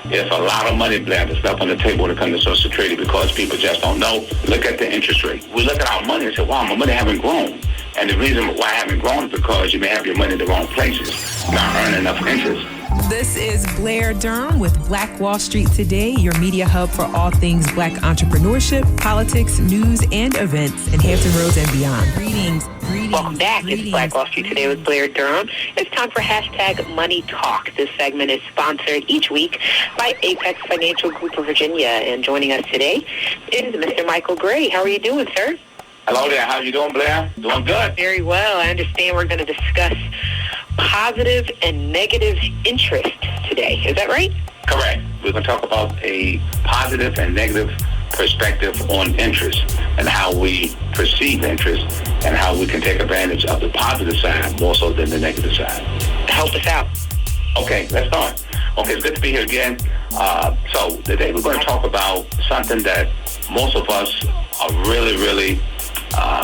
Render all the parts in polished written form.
It's a lot of money, Blair, that's left on the table when it comes to Social Security because people just don't know. Look at the interest rate. We look at our money and say, wow, my money haven't grown. And the reason why I haven't grown is because you may have your money in the wrong places, not earning enough interest. This is Blair Durham with Black Wall Street Today, your media hub for all things Black entrepreneurship, politics, news, and events in Hampton Roads and beyond. Greetings. Welcome back. It's Black Wall Street Today with Blair Durham. It's time for hashtag Money Talk. This segment is sponsored each week by Apex Financial Group of Virginia. And joining us today is Mr. Michael Gray. How are you doing, sir? Hello there. How you doing, Blair? Doing good. Very well. I understand we're going to discuss positive and negative interest today. Is that right? Correct. We're going to talk about a positive and negative perspective on interest and how we perceive interest and how we can take advantage of the positive side more so than the negative side. Help us out. Okay, let's start. Okay, it's good to be here again. So today we're going to talk about something that most of us are really,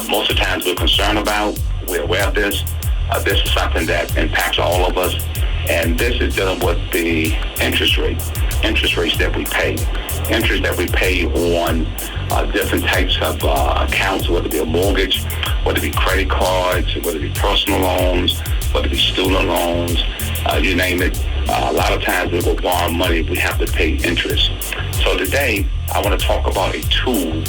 most of the times we're concerned about. We're aware of this. This is something that impacts all of us. And this is dealing with the interest rates that we pay. Interest that we pay on different types of accounts, whether it be a mortgage, whether it be credit cards, whether it be personal loans, whether it be student loans, you name it. A lot of times we go borrow money, we have to pay interest. So today, I want to talk about a tool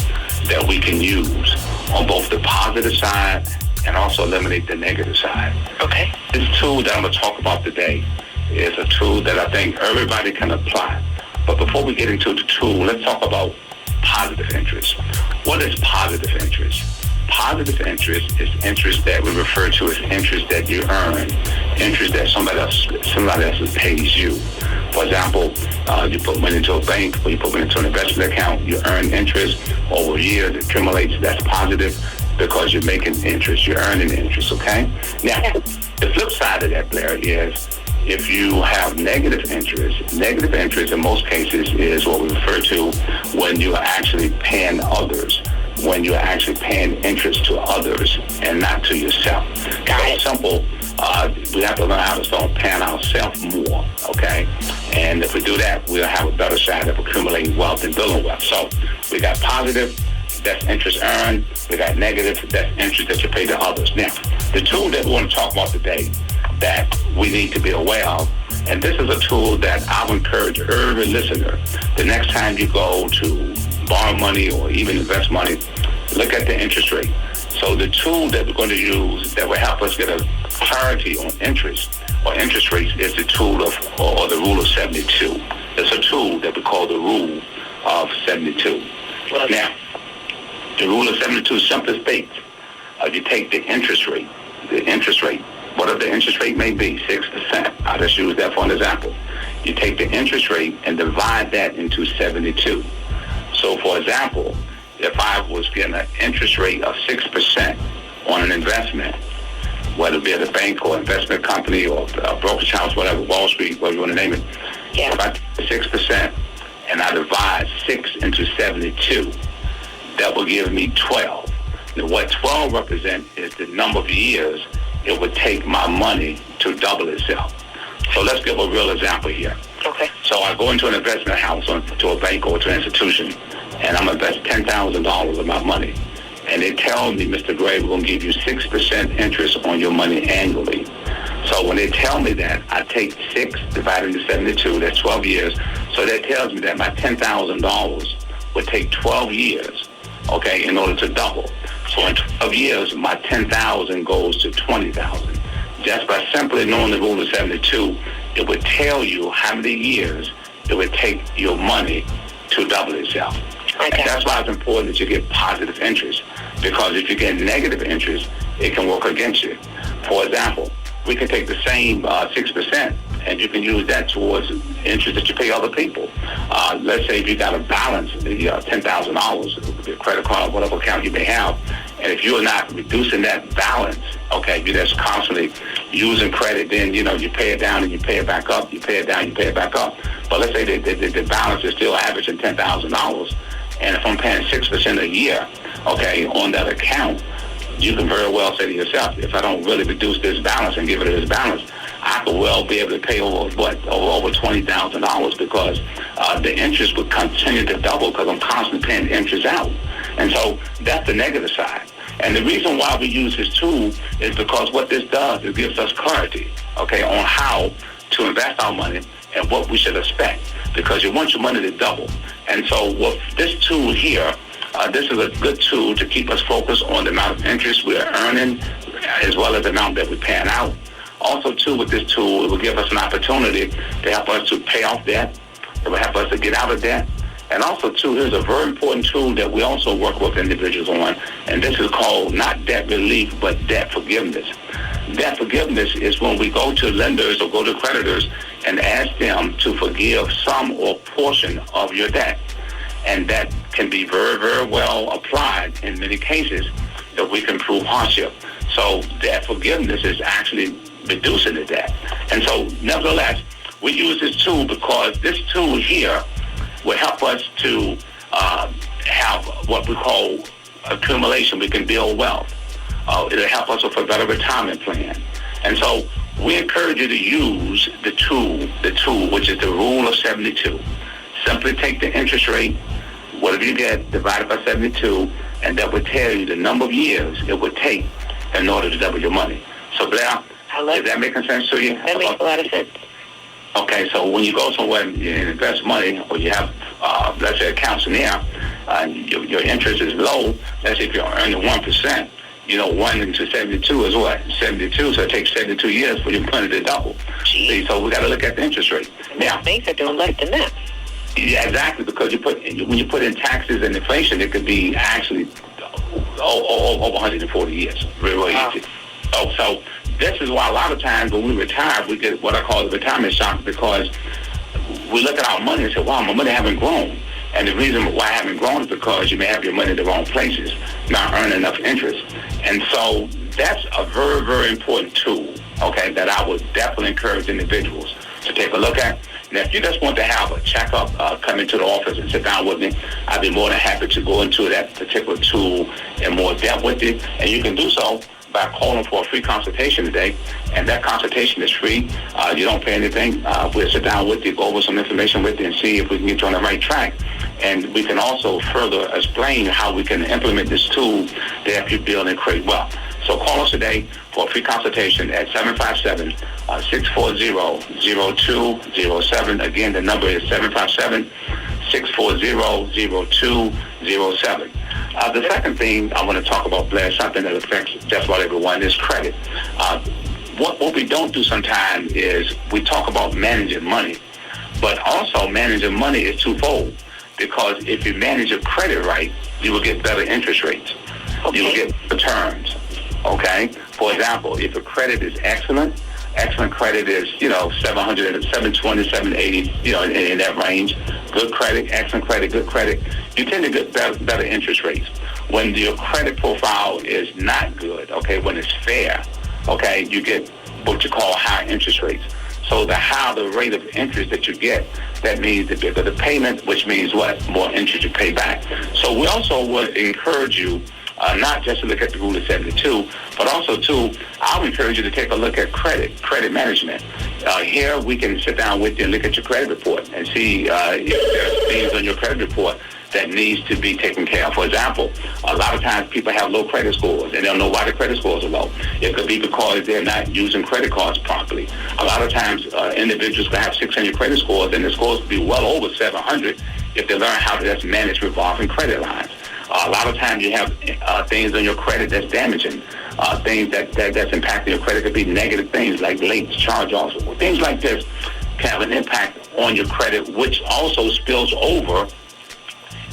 that we can use on both the positive side and also eliminate the negative side. Okay. This tool that I'm going to talk about today is a tool that I think everybody can apply. But before we get into the tool, let's talk about positive interest. What is positive interest? Positive interest is interest that we refer to as interest that you earn, interest that somebody else pays you. For example, you put money into a bank or you put money into an investment account, you earn interest over years, it accumulates, that's positive because you're making interest, you're earning interest, okay? Now, the flip side of that, Blair, is if you have negative interest in most cases is what we refer to when you are actually paying others, when you're actually paying interest to others and not to yourself. It's simple. We have to learn how to start paying ourselves more, okay? And if we do that, we'll have a better side of accumulating wealth and building wealth. So we got positive, that's interest earned. We got negative, that's interest that you pay to others. Now, the tool that we want to talk about today that we need to be aware of, and this is a tool that I would encourage every listener, the next time you go to borrow money or even invest money, look at the interest rate. So the tool that we're going to use that will help us get a clarity on interest or interest rates is the tool of, or the rule of 72. It's a tool that we call the rule of 72. Now, the rule of 72 simply states, you take the interest rate, whatever the interest rate may be, 6%. I'll just use that for an example. You take the interest rate and divide that into 72. So, for example, if I was getting an interest rate of 6% on an investment, whether it be at a bank or investment company or a brokerage house, whatever, Wall Street, whatever you want to name it, if I take 6% and I divide 6 into 72, that will give me 12. Now, what 12 represents is the number of years it would take my money to double itself. So let's give a real example here. Okay. So I go into an investment house, to a bank or to an institution, and I'm invest $10,000 of my money. And they tell me, Mr. Gray, we're going to give you 6% interest on your money annually. So when they tell me that, I take 6 divided into 72, that's 12 years. So that tells me that my $10,000 would take 12 years, okay, in order to double. So in 12 years, my $10,000 goes to $20,000. Just by simply knowing the rule of 72, it would tell you how many years it would take your money to double itself. Okay. And that's why it's important that you get positive interest, because if you get negative interest, it can work against you. For example, we can take the same 6% and you can use that towards interest that you pay other people. Let's say if you got a balance, $10,000, it could be a credit card, whatever account you may have, and if you're not reducing that balance, okay, if you're just constantly using credit, then, you pay it down and you pay it back up, you pay it down, you pay it back up. But let's say the balance is still averaging $10,000, and if I'm paying 6% a year, okay, on that account, you can very well say to yourself, if I don't really reduce this balance and give it this balance, I could well be able to pay over $20,000 because the interest would continue to double because I'm constantly paying interest out. And so that's the negative side. And the reason why we use this tool is because what this does, it gives us clarity, okay, on how to invest our money and what we should expect, because you want your money to double. And so with this tool here, this is a good tool to keep us focused on the amount of interest we're earning as well as the amount that we're paying out. Also, too, with this tool, it will give us an opportunity to help us to pay off debt. It will help us to get out of debt. And also, too, here's a very important tool that we also work with individuals on, and this is called not debt relief, but debt forgiveness. Debt forgiveness is when we go to lenders or go to creditors and ask them to forgive some or portion of your debt. And that can be very, very well applied in many cases if we can prove hardship. So debt forgiveness is actually reducing the debt. And so, nevertheless, we use this tool because this tool here will help us to have what we call accumulation. We can build wealth. It'll help us with a better retirement plan. And so we encourage you to use the tool, which is the rule of 72. Simply take the interest rate, whatever you get, divided by 72, and that would tell you the number of years it would take in order to double your money. So, Blair, is that making sense to you? That makes a lot of sense. Okay, so when you go somewhere and you invest money, or you have, let's say, accounts in there, your interest is low. Let's say if you're earning 1%, 1 into 72 is what? 72, so it takes 72 years for your money to double. See, so we got to look at the interest rate. Now, banks are doing less than that. Yeah, exactly, because when you put in taxes and inflation, it could be actually over 140 years. Really easy. So this is why a lot of times when we retire, we get what I call the retirement shock, because we look at our money and say, wow, my money haven't grown. And the reason why it haven't grown is because you may have your money in the wrong places, not earning enough interest. And so that's a very, very important tool, okay, that I would definitely encourage individuals to take a look at. And if you just want to have a checkup, come into the office and sit down with me, I'd be more than happy to go into that particular tool in more depth with you. And you can do so by calling for a free consultation today. And that consultation is free. You don't pay anything. We'll sit down with you, go over some information with you, and see if we can get you on the right track. And we can also further explain how we can implement this tool to help you build and create wealth. So call us today for a free consultation at 757-640-0207. Again, the number is 757-640-0207. The second thing I want to talk about, Blair, something that affects just about everyone, is credit. What we don't do sometimes is we talk about managing money, but also managing money is twofold, because if you manage your credit right, you will get better interest rates. Okay. You will get returns. Okay? For example, if your credit is excellent credit is, 700, 720, 780, in that range. Good credit, excellent credit, good credit, you tend to get better interest rates. When your credit profile is not good, okay, when it's fair, okay, you get what you call high interest rates. So the higher the rate of interest that you get, that means the bigger the payment, which means what? More interest you pay back. So we also would encourage you not just to look at the rule of 72, but also, too, I would encourage you to take a look at credit management. Here, we can sit down with you and look at your credit report and see if there's things on your credit report that needs to be taken care of. For example, a lot of times people have low credit scores, and they don't know why the credit scores are low. It could be because they're not using credit cards properly. A lot of times, individuals can have 600 credit scores, and the scores could be well over 700 if they learn how to just manage revolving credit lines. A lot of times you have things on your credit that's damaging, things that's impacting your credit. Could be negative things like late charge-offs. Things like this can have an impact on your credit, which also spills over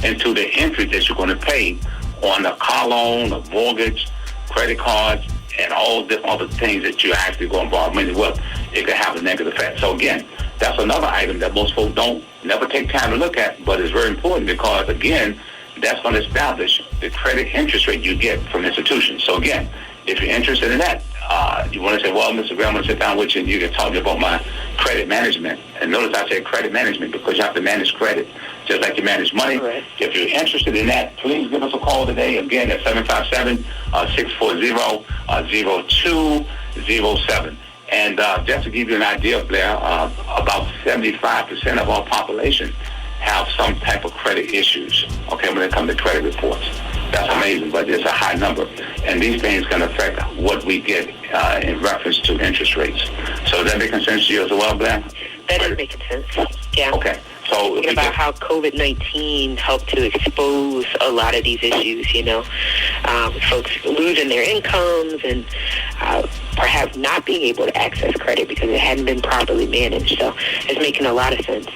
into the interest that you're going to pay on a car loan, a mortgage, credit cards, and all the other things that you're actually going to borrow money with. It could have a negative effect. So again, that's another item that most folks don't never take time to look at, but it's very important because, again, that's going to establish the credit interest rate you get from institutions. So again, if you're interested in that, you want to say, well, Mr. Graham, I'm going to sit down with you and you can talk to me about my credit management. And notice I say credit management because you have to manage credit just like you manage money. Right. If you're interested in that, please give us a call today. Again, at 757-640-0207. And just to give you an idea, Blair, about 75% of our population have some type of credit issues, okay, when it comes to credit reports. That's amazing, but it's a high number. And these things can affect what we get in reference to interest rates. So does that make sense to you as well, Blair? That is making sense. Yeah. Okay. So thinking about how COVID-19 helped to expose a lot of these issues, folks losing their incomes and perhaps not being able to access credit because it hadn't been properly managed. So it's making a lot of sense.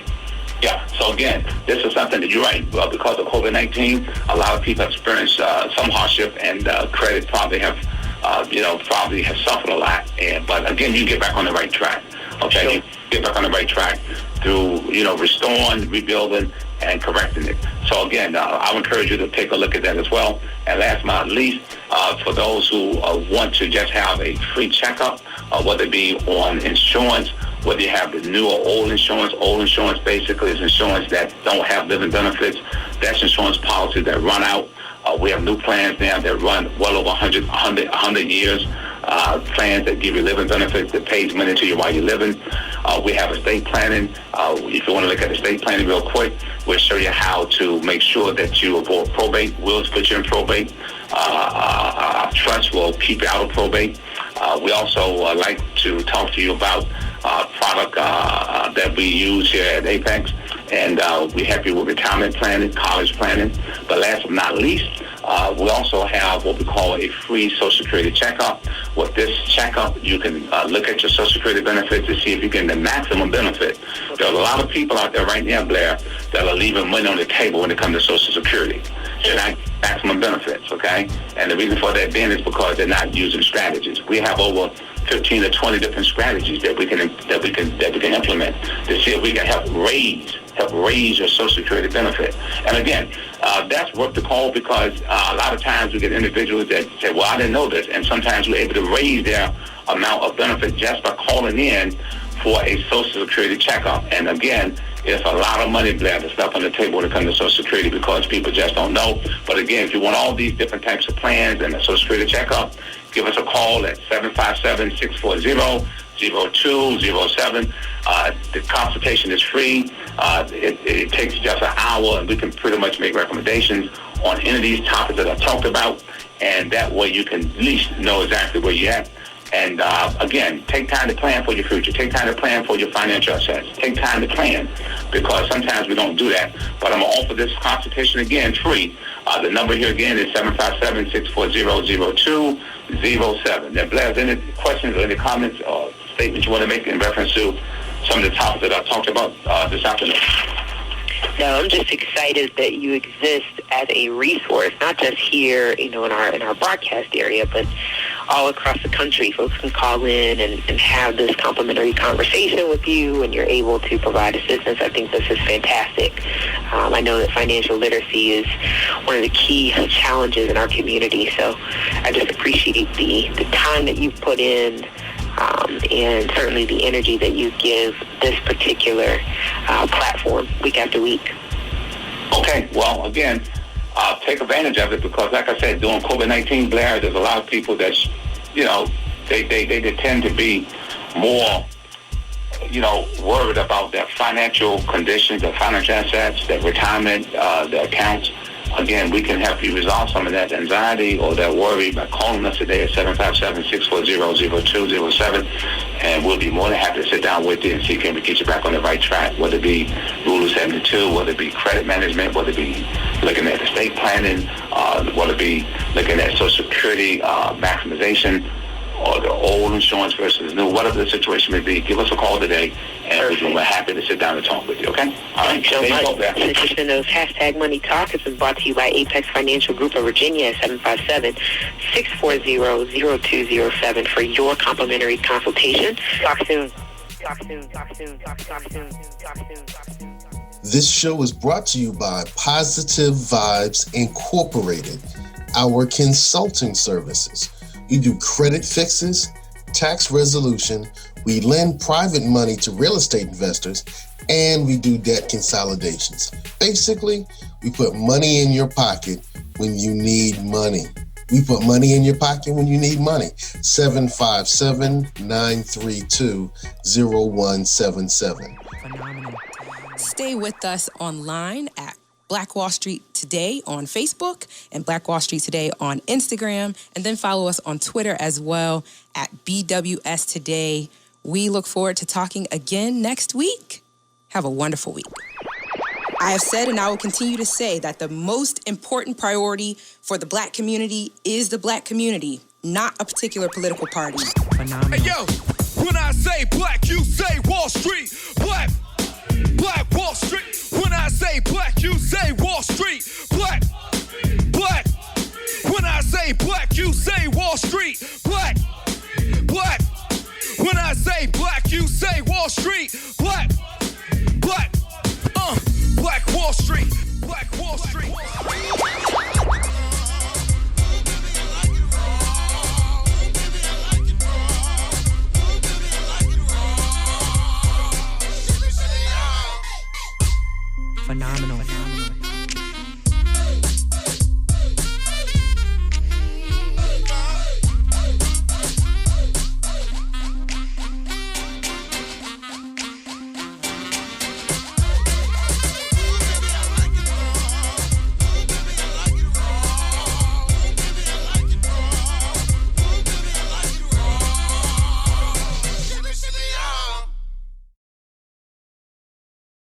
Yeah. So again, this is something that you're right. Because of COVID-19, a lot of people have experienced some hardship, and credit probably have suffered a lot. But again, you get back on the right track. Okay. Sure. You get back on the right track through restoring, rebuilding, and correcting it. So again, I would encourage you to take a look at that as well. And last but not least, for those who want to just have a free checkup, whether it be on insurance, whether you have the new or old insurance basically is insurance that don't have living benefits. That's insurance policies that run out. We have new plans now that run well over 100 years. Plans that give you living benefits that pays money to you while you're living. We have estate planning. If you want to look at estate planning real quick, we'll show you how to make sure that you avoid probate. We'll put you in probate. Trust will keep you out of probate. We also like to talk to you about product that we use here at Apex, and we help you with retirement planning, college planning. But last but not least, we also have what we call a free Social Security checkup. With this checkup, you can look at your Social Security benefits to see if you get the maximum benefit. There's a lot of people out there right now, Blair, that are leaving money on the table when it comes to Social Security. They're not maximum benefits, okay? And the reason for that being is because they're not using strategies. We have over 15 or 20 different strategies that we can implement to see if we can help raise your Social Security benefit. And again, that's worth the call, because a lot of times we get individuals that say, well, I didn't know this, and sometimes we're able to raise their amount of benefit just by calling in for a Social Security checkup. And again, it's a lot of money, Blair, that's left on the table when it comes to Social Security, because people just don't know. But again, if you want all these different types of plans and a Social Security checkup, give us a call at 757-640-0207. The consultation is free. It takes just an hour, and we can pretty much make recommendations on any of these topics that I talked about. And that way you can at least know exactly where you're at. And again, take time to plan for your future. Take time to plan for your financial assets. Take time to plan, because sometimes we don't do that. But I'm going to offer this consultation again free. The number here again is 757-640-0207. Now, Blair, is there any questions or any comments or statements you want to make in reference to some of the topics that I talked about this afternoon? No, I'm just excited that you exist as a resource, not just here, in our broadcast area, but all across the country. Folks can call in and have this complimentary conversation with you, and you're able to provide assistance. I think this is fantastic. I know that financial literacy is one of the key challenges in our community, so I just appreciate the time that you've put in, and certainly the energy that you give this particular platform week after week. Okay, well, again, take advantage of it, because, like I said, during COVID-19, Blair, there's a lot of people that, they tend to be more, worried about their financial conditions, their financial assets, their retirement, their accounts. Again, we can help you resolve some of that anxiety or that worry by calling us today at 757-640-0207, and we'll be more than happy to sit down with you and see can we get you back on the right track, whether it be Rule 72, whether it be credit management, whether it be looking at estate planning, whether it be looking at Social Security maximization, or the old insurance versus new, whatever the situation may be. Give us a call today, and we're happy to sit down and talk with you, okay? All right, so much. This edition of Hashtag Money Talk has been brought to you by Apex Financial Group of Virginia at 757-640-0207 for your complimentary consultation. Talk soon. This show is brought to you by Positive Vibes Incorporated, our consulting services. We do credit fixes, tax resolution, we lend private money to real estate investors, and we do debt consolidations. Basically, we put money in your pocket when you need money. We put money in your pocket when you need money. 757-932-0177. Phenomenal. Stay with us online at Black Wall Street Today on Facebook and Black Wall Street Today on Instagram, and then follow us on Twitter as well at BWS Today. We look forward to talking again next week. Have a wonderful week. I have said and I will continue to say that the most important priority for the Black community is the Black community, not a particular political party. Phenomenal. Hey, yo, when I say Black, you say Wall Street. Black Wall Street. When I say Black, you say Wall Street. Black. When I say Black, you say Wall Street. Black. When I say Black, you say Wall Street. Black. Black Wall Street. Black Wall Street. Phenomenal.